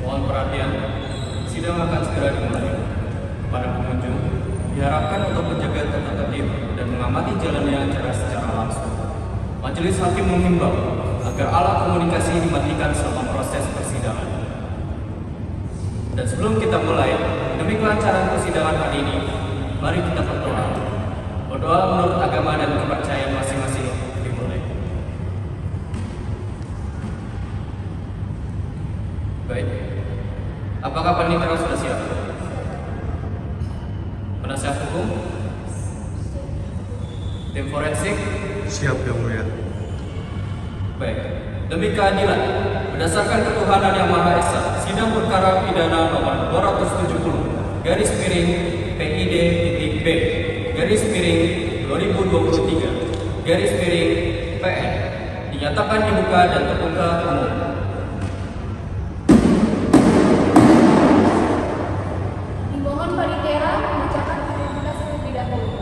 Mohon perhatian, sidang akan segera dimulai. Kepada pengunjung, diharapkan untuk menjaga tata tertib dan mengamati jalannya acara secara langsung. Majelis Hakim menghimbau agar alat komunikasi dimatikan selama proses persidangan. Dan sebelum kita mulai, demi kelancaran persidangan hari ini, mari kita berdoa. Berdoa menurut agama dan kepercayaan masing-masing dimulai. Baik, apakah panitia sudah siap? Penasihat hukum? Tim forensik? Siap, Yang Mulia. Baik, demi keadilan, berdasarkan ketuhanan yang Maha Esa, sidang perkara pidana nomor 270 garis miring PID.B garis miring 2023 garis miring PN dinyatakan dibuka dan terbuka umum. Dimohon panitia membacakan identitas terlebih dahulu.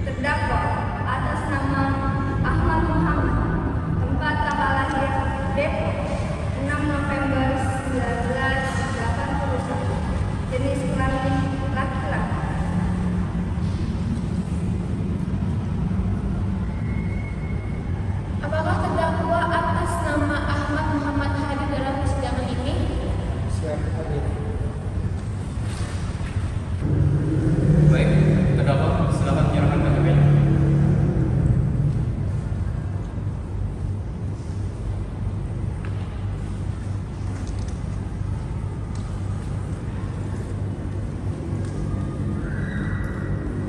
Terdakwa atas nama Ahmad Muhammad, tempat tanggal lahir Depok, 6 November 1981, jenis kelamin laki-laki. Apakah terdakwa atas nama Ahmad Muhammad hadir dalam persidangan ini? Siap, hadir. Baik, terdakwa silakan menyerahkan KTP-nya.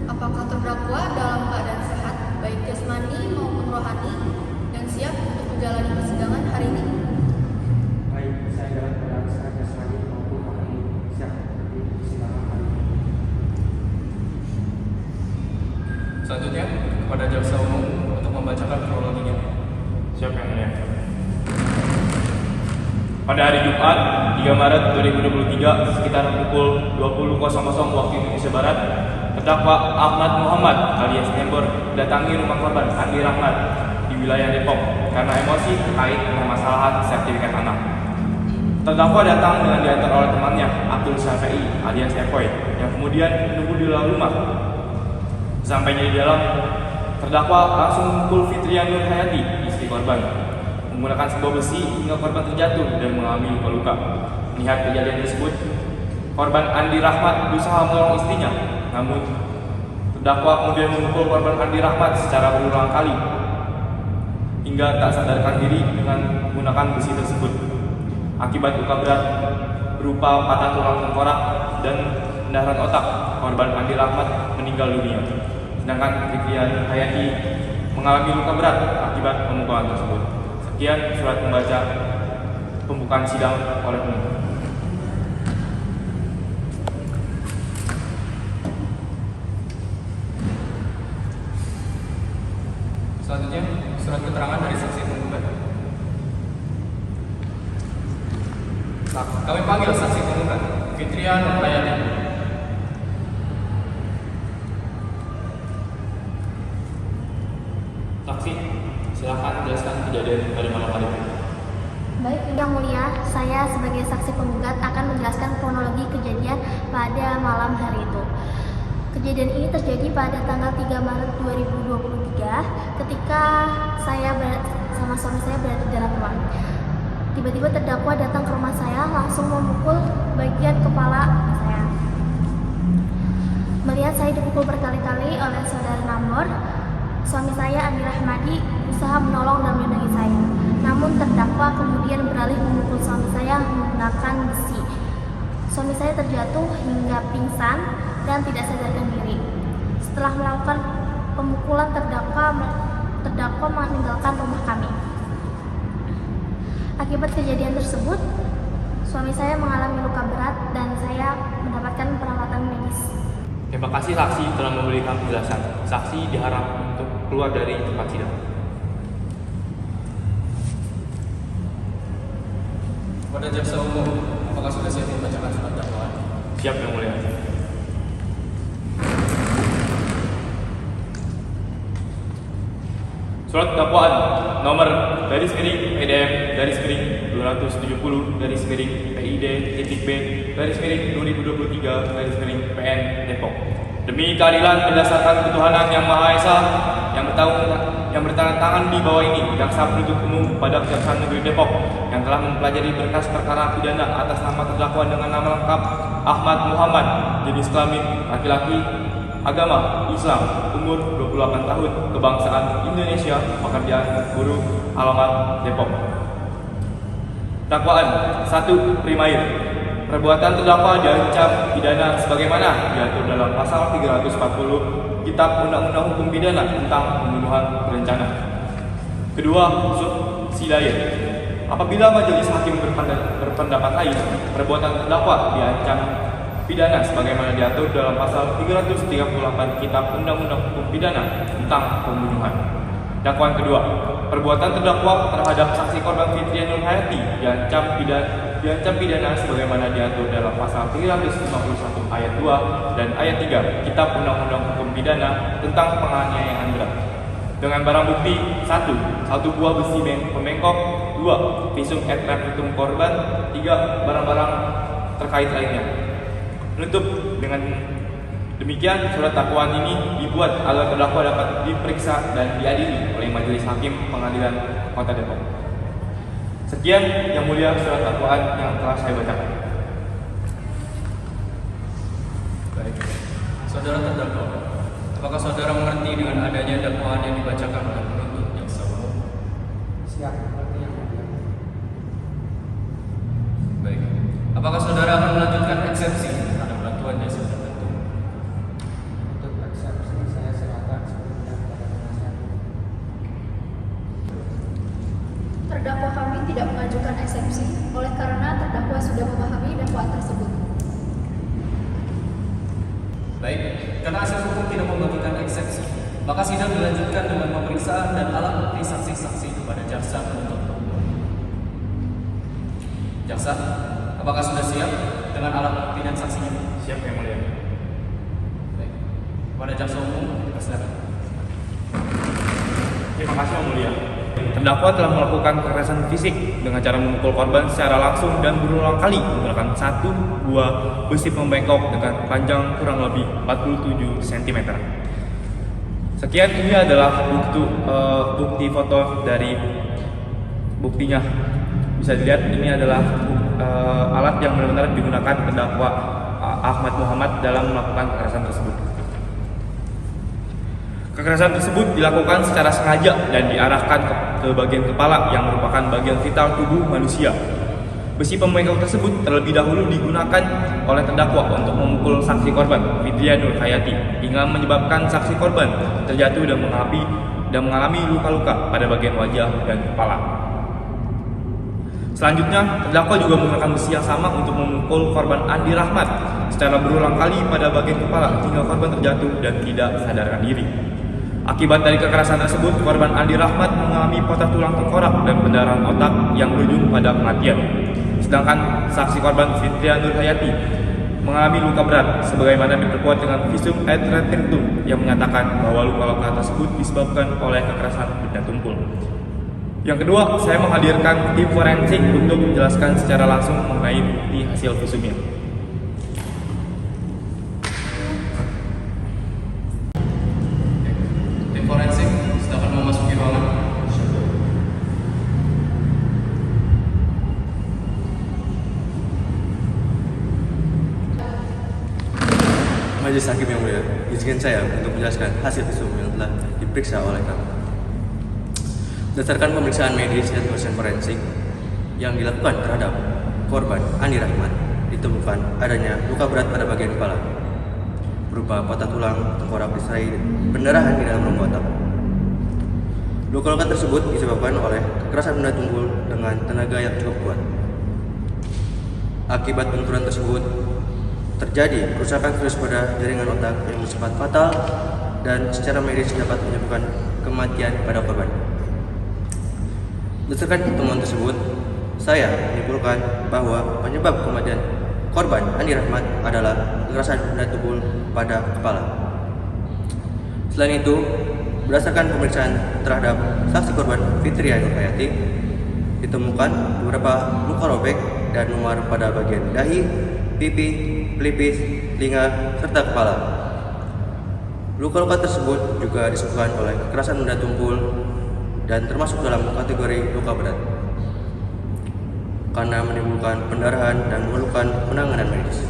Apakah terdakwa dalam keadaan sehat, baik jasmani maupun rohani, dan siap untuk menjalani persidangan hari ini? Baik, saya dalam keadaan sehat jasmani maupun rohani siap di persidangan hari ini. Selanjutnya, kepada jaksa umum untuk membacakan kronologinya. Siap, Yang Mulia. Pada hari Jumat 3 Maret 2023 sekitar pukul 20.00 waktu Indonesia Barat, terdakwa Ahmad Muhammad alias Nembor datangi rumah korban Andi Rahmat di wilayah Depok karena emosi terkait permasalahan sertifikat tanah. Terdakwa datang dengan diantar oleh temannya Abdul Syafi'i alias Epoy yang kemudian menunggu di dalam rumah. Sampainya di dalam, terdakwa langsung memukul Fitrian Nur Hayati, istri korban, menggunakan sebuah besi hingga korban terjatuh dan mengalami luka-luka. Melihat kejadian tersebut, korban Andi Rahmat berusaha menolong istrinya, namun terdakwa kemudian memukul korban Andi Rahmat secara berulang kali hingga tak sadarkan diri dengan menggunakan besi tersebut. Akibat luka berat berupa patah tulang tengkorak dan pendarahan otak, korban Andi Rahmat meninggal dunia. Sedangkan Fitrian Hayati mengalami luka berat akibat pemukulan tersebut. Sekian surat membaca pembukaan sidang oleh penuntut. Selanjutnya, surat keterangan dari saksi penggugat. Nah, kami panggil saksi penggugat, Fitrian Nur Hayati. Saksi, silakan jelaskan kejadian pada malam hari ini. Baik, Yang Mulia, saya sebagai saksi penggugat akan menjelaskan kronologi kejadian pada malam hari itu. Kejadian ini terjadi pada tanggal 3 Maret 2023 ketika saya sama suami saya berada di dalam rumah. Tiba-tiba terdakwa datang ke rumah saya langsung memukul bagian kepala saya. Melihat saya dipukul berkali-kali oleh saudara Nambor, suami saya Andi Rahmadi berusaha menolong dan melindungi saya. Namun terdakwa kemudian beralih memukul suami saya menggunakan besi. Suami saya terjatuh hingga pingsan dan tidak sadarkan diri. Setelah melakukan pemukulan, terdakwa meninggalkan rumah kami. Akibat kejadian tersebut, suami saya mengalami luka berat dan saya mendapatkan perawatan medis. Terima kasih saksi telah memberikan penjelasan. Saksi diharap untuk keluar dari tempat sidang. Kepada jaksa umum, apakah sudah siap membacakan surat dakwaan? Siap, Yang Mulia. Surat dakwaan nomor /PDM /270 PID.B /2023 PN Depok. Demi keadilan berdasarkan ketuhanan yang Maha Esa yang bertanda tangan di bawah ini, Jaksa Penuntut Umum pada Kejaksaan Negeri Depok yang telah mempelajari berkas perkara pidana atas nama terdakwa dengan nama lengkap Ahmad Muhammad, jenis kelamin laki-laki, agama Islam, umur 28 tahun, kebangsaan Indonesia, pekerjaan guru, alamat Depok. Dakwaan 1. Primair. Perbuatan terdakwa diancam pidana sebagaimana diatur dalam pasal 340 Kitab Undang-Undang Hukum Pidana tentang pembunuhan berencana. Kedua, subsidiar. Apabila majelis hakim berpendapat lain, perbuatan terdakwa diancam pidana sebagaimana diatur dalam pasal 338 Kitab Undang-Undang Hukum Pidana tentang pembunuhan. Dakwaan kedua, perbuatan terdakwa terhadap saksi korban Fitria Nur Hayati diancam pidana sebagaimana diatur dalam pasal 351 ayat 2 dan ayat 3 Kitab Undang-Undang Hukum Pidana tentang penganiayaan berat. Dengan barang bukti 1. Satu buah besi pembengkok, 2. Visum et repertum korban, 3. Barang-barang terkait lainnya. Menutup dengan demikian, surat dakwaan ini dibuat agar terdakwa dapat diperiksa dan diadili oleh Majelis Hakim Pengadilan Kota Depok. Sekian yang mulia surat dakwaan yang telah saya bacakan. Baik, saudara terdakwa, apakah saudara mengerti dengan adanya dakwaan yang dibacakan oleh penuntut jaksa umum? Siap, mengerti yang mulia. Baik, apakah saudara akan melanjutkan eksepsi terhadap bantuan jasa tertentu? Untuk eksepsi saya serahkan sepenuhnya kepada penasihat. Terdakwa kami tidak mengajukan eksepsi oleh karena terdakwa sudah memahami dakwaan tersebut. Baik, karena hasil hukum tidak membagikan eksepsi, maka sidang dilanjutkan dengan pemeriksaan dan alat bukti saksi-saksi kepada jaksa penuntut umum. Jaksa, apakah sudah siap dengan alat bukti dan saksinya? Siap yang mulia. Baik, kepada jaksa umum, silakan. Terima kasih yang mulia. Terdakwa telah melakukan kekerasan fisik dengan cara memukul korban secara langsung dan berulang kali menggunakan satu buah besi pembengkok dengan panjang kurang lebih 47 cm. Sekian, ini adalah bukti foto dari buktinya. Bisa dilihat ini adalah alat yang benar-benar digunakan terdakwa Ahmad Muhammad dalam melakukan kekerasan tersebut. Kekerasan tersebut dilakukan secara sengaja dan diarahkan ke bagian kepala yang merupakan bagian vital tubuh manusia. Besi pembengkok tersebut terlebih dahulu digunakan oleh terdakwa untuk memukul saksi korban, Fitria Nur Hayati, hingga menyebabkan saksi korban terjatuh dan mengalami luka-luka pada bagian wajah dan kepala. Selanjutnya, terdakwa juga menggunakan besi yang sama untuk memukul korban Andi Rahmat secara berulang kali pada bagian kepala hingga korban terjatuh dan tidak sadarkan diri. Akibat dari kekerasan tersebut, korban Andi Rahmat mengalami patah tulang tengkorak dan pendarahan otak yang berujung pada kematian. Sedangkan saksi korban Fitria Nur Hayati mengalami luka berat sebagaimana diperkuat dengan visum et repertum yang menyatakan bahwa luka-luka tersebut disebabkan oleh kekerasan benda tumpul. Yang kedua, saya menghadirkan tim forensik untuk menjelaskan secara langsung mengenai bukti hasil visumnya. Tim forensik, silakan memasuki ruangan. Majelis Hakim yang mulia, izinkan saya untuk menjelaskan hasil visum yang telah diperiksa oleh kami. Berdasarkan pemeriksaan medis dan proses forensik yang dilakukan terhadap korban Andi Rahmat, ditemukan adanya luka berat pada bagian kepala berupa patah tulang tengkorak disertai pendarahan di dalam rongga otak. Luka-luka tersebut disebabkan oleh kekerasan benda tumpul dengan tenaga yang cukup kuat. Akibat benturan tersebut terjadi kerusakan serius pada jaringan otak yang bersifat fatal dan secara medis dapat menyebabkan kematian pada korban. Berdasarkan pertemuan tersebut, saya menyimpulkan bahwa penyebab kematian korban Andi Rahmat adalah kekerasan benda tumpul pada kepala. Selain itu, berdasarkan pemeriksaan terhadap saksi korban Fitria Nurhayati, ditemukan beberapa luka robek dan memar pada bagian dahi, pipi, pelipis, telinga, serta kepala. Luka-luka tersebut juga disebabkan oleh kekerasan benda tumpul dan termasuk dalam kategori luka berat karena menimbulkan pendarahan dan memerlukan penanganan medis.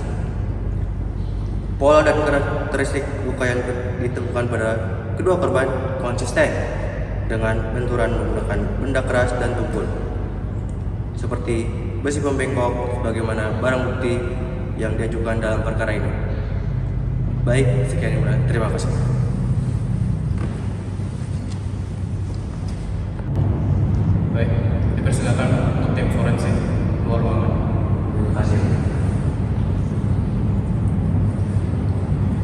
Pola dan karakteristik luka yang ditemukan pada kedua korban konsisten dengan benturan menggunakan benda keras dan tumpul, seperti besi pembengkok sebagaimana barang bukti yang diajukan dalam perkara ini. Baik, sekian yang mulia. Terima kasih. Baik, dipersilakan untuk tim forensik keluar ruangan. Terima kasih.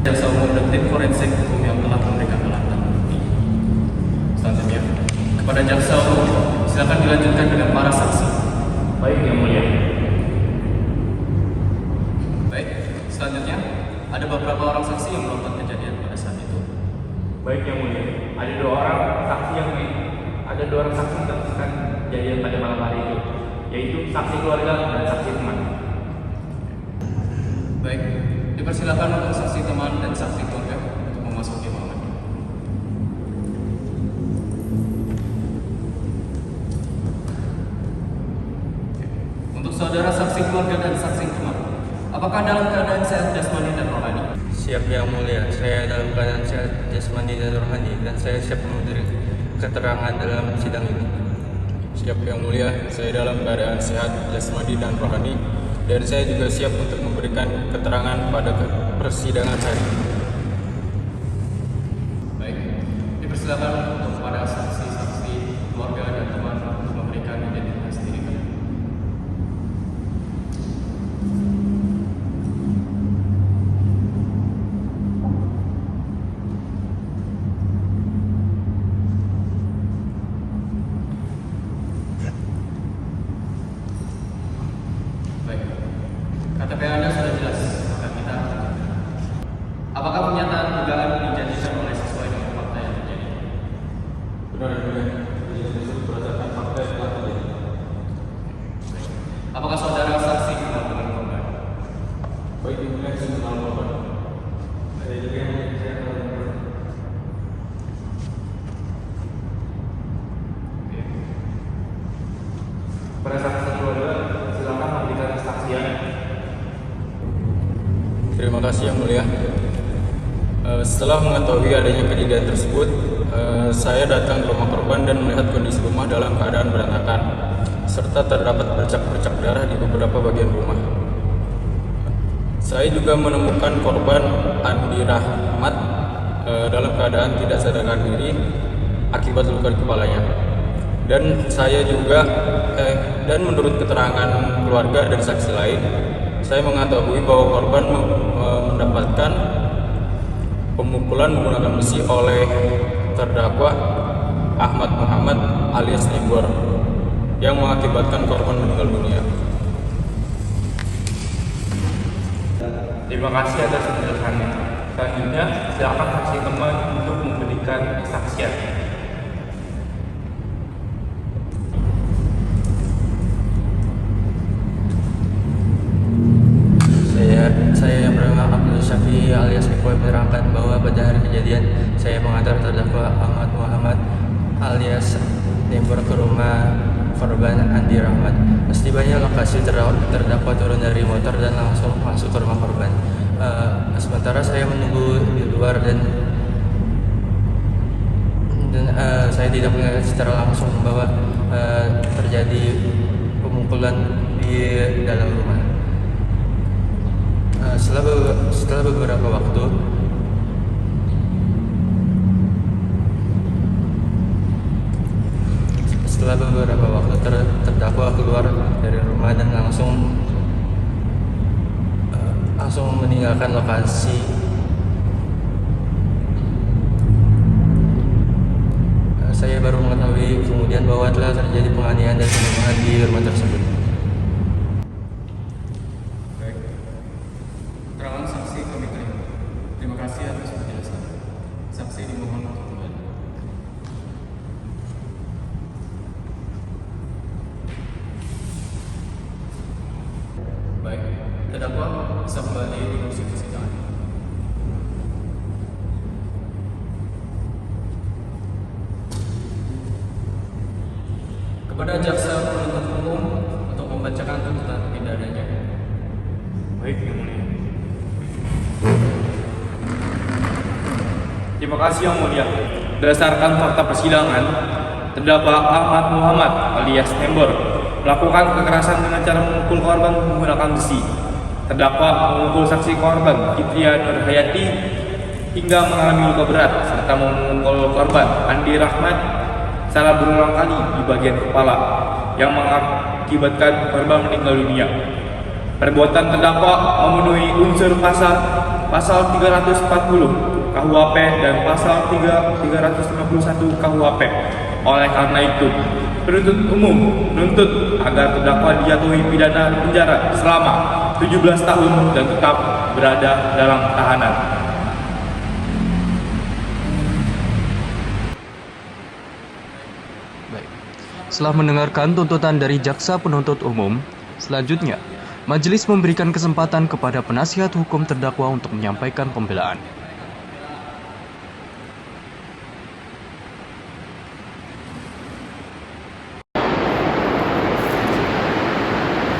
Jaksa umum dan tim forensik hukum yang telah memberikan alat bukti. Selanjutnya, kepada jaksa umum, silakan dilanjutkan dengan para saksi. Baik yang mulia. Baik, selanjutnya ada beberapa orang saksi yang melakukan kejadian pada saat itu. Baik yang mulia. Ada dua orang saksi yang menyaksikan kejadian pada malam hari itu, yaitu saksi keluarga dan saksi teman. Baik, dipersilakan untuk saksi teman dan saksi keluarga untuk memasuki ruangan. Untuk saudara saksi keluarga dan saksi teman, apakah dalam keadaan sehat jasmani dan rohani? Siap yang mulia, saya dalam keadaan sehat jasmani dan rohani dan saya siap memberi keterangan dalam sidang ini. Siap yang mulia, saya dalam keadaan sehat jasmani dan rohani dan saya juga siap untuk memberikan keterangan pada persidangan hari ini. Baik, dipersilakan untuk para saksi-saksi keluarga dan teman untuk memberikan identitas diri kalian. Baik, KTP Anda sudah jelas, maka kita lanjutkan. Apakah pernyataan dugaan dijanjikan oleh sesuai dengan fakta yang terjadi? Benar yang mulia, kejadian tersebut berdasarkan fakta yang telah terjadi. Apakah saudara saksi kenal dengan korban? Baik yang mulia, saya kenal korban. Saya juga yang mulia, saya kenal dengan korban. Oke. Pada saksi keluarga, silakan memberikan kesaksian. Terima kasih yang mulia. Setelah mengetahui adanya kejadian tersebut, saya datang ke rumah korban dan melihat kondisi rumah dalam keadaan berantakan, serta terdapat bercak-bercak darah di beberapa bagian rumah. Saya juga menemukan korban Andi Rahmat dalam keadaan tidak sadarkan diri akibat luka di kepalanya. Dan saya juga dan menurut keterangan keluarga dan saksi lain, saya mengetahui bahwa korban mendapatkan pemukulan menggunakan besi oleh terdakwa Ahmad Muhammad alias Nembor yang mengakibatkan korban meninggal dunia. Terima kasih atas penjelasannya. Selanjutnya, silakan saksi teman untuk memberikan kesaksian. Saya yang bernama Abdul Syafi'i alias Eko menerangkan bahwa pada hari kejadian saya mengantar terdakwa Ahmad Muhammad alias Nembor ke rumah korban Andi Rahmat. Setibanya lokasi terdakwa turun dari motor dan langsung masuk ke rumah korban. Sementara saya menunggu di luar dan saya tidak melihat secara langsung bahwa terjadi pemukulan di dalam rumah. Setelah beberapa waktu terdakwa keluar dari rumah dan langsung meninggalkan lokasi. Saya baru mengetahui kemudian bahwa telah terjadi penganiayaan dan pembunuhan di rumah tersebut. Baik, keterangan saksi kami terima. Terima kasih atas penjelasan. Saksi dimohon untuk kembali. bisa kembali di kursi persidangan. Kepada jaksa penuntut umum untuk membacakan tuntutan pidananya. Baik, Yang Mulia. Terima kasih Yang Mulia. Berdasarkan fakta persidangan, terdakwa Ahmad Muhammad alias Nembor melakukan kekerasan dengan cara memukul korban menggunakan besi. Terdakwa memukul saksi korban Fitria Nurhayati hingga mengalami luka berat serta memukul korban Andi Rahmat secara berulang kali di bagian kepala yang mengakibatkan korban meninggal dunia. Perbuatan terdakwa memenuhi unsur pasal 340 KUHP dan pasal 351 KUHP. Oleh karena itu, penuntut umum menuntut agar terdakwa dijatuhi pidana penjara selama 17 tahun dan tetap berada dalam tahanan. Baik. Setelah mendengarkan tuntutan dari jaksa penuntut umum, selanjutnya majelis memberikan kesempatan kepada penasihat hukum terdakwa untuk menyampaikan pembelaan.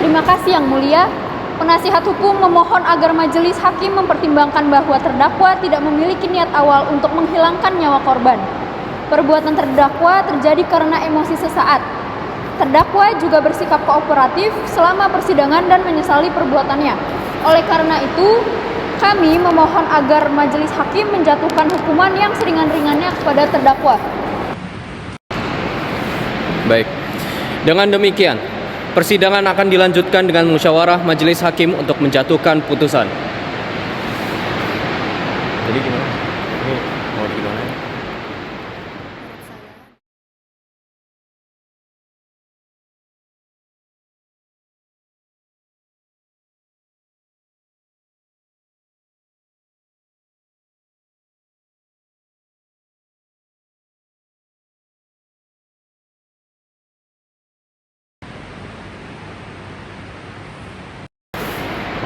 Terima kasih Yang Mulia. Penasihat hukum memohon agar majelis hakim mempertimbangkan bahwa terdakwa tidak memiliki niat awal untuk menghilangkan nyawa korban. Perbuatan terdakwa terjadi karena emosi sesaat. Terdakwa juga bersikap kooperatif selama persidangan dan menyesali perbuatannya. Oleh karena itu, kami memohon agar majelis hakim menjatuhkan hukuman yang seringan-ringannya kepada terdakwa. Baik. Dengan demikian, persidangan akan dilanjutkan dengan musyawarah majelis hakim untuk menjatuhkan putusan. Jadi gimana? Ini mau gimana?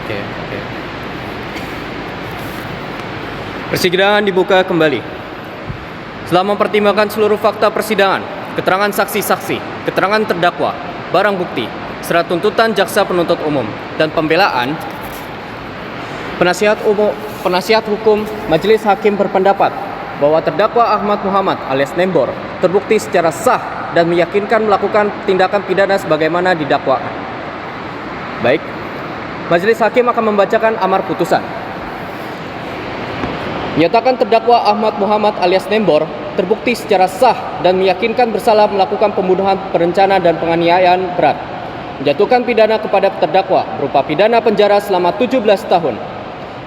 Oke. Persidangan dibuka kembali. Setelah mempertimbangkan seluruh fakta persidangan, keterangan saksi-saksi, keterangan terdakwa, barang bukti, serta tuntutan jaksa penuntut umum dan pembelaan, penasihat hukum majelis hakim berpendapat bahwa terdakwa Ahmad Muhammad alias Nembor terbukti secara sah dan meyakinkan melakukan tindakan pidana sebagaimana didakwakan. Baik. Majelis hakim akan membacakan amar putusan. Menyatakan terdakwa Ahmad Muhammad alias Nembor terbukti secara sah dan meyakinkan bersalah melakukan pembunuhan berencana dan penganiayaan berat. Menjatuhkan pidana kepada terdakwa berupa pidana penjara selama 17 tahun.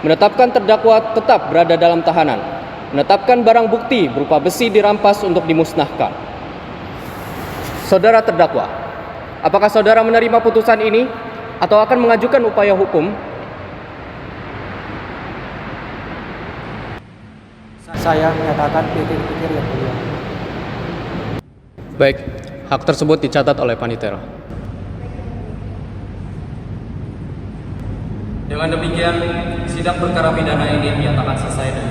Menetapkan terdakwa tetap berada dalam tahanan. Menetapkan barang bukti berupa besi dirampas untuk dimusnahkan. Saudara terdakwa, apakah saudara menerima putusan ini atau akan mengajukan upaya hukum? Saya menyatakan pikir-pikir Yang Mulia. Baik, hak tersebut dicatat oleh Panitera. Dengan demikian, sidang perkara pidana ini dinyatakan selesai dan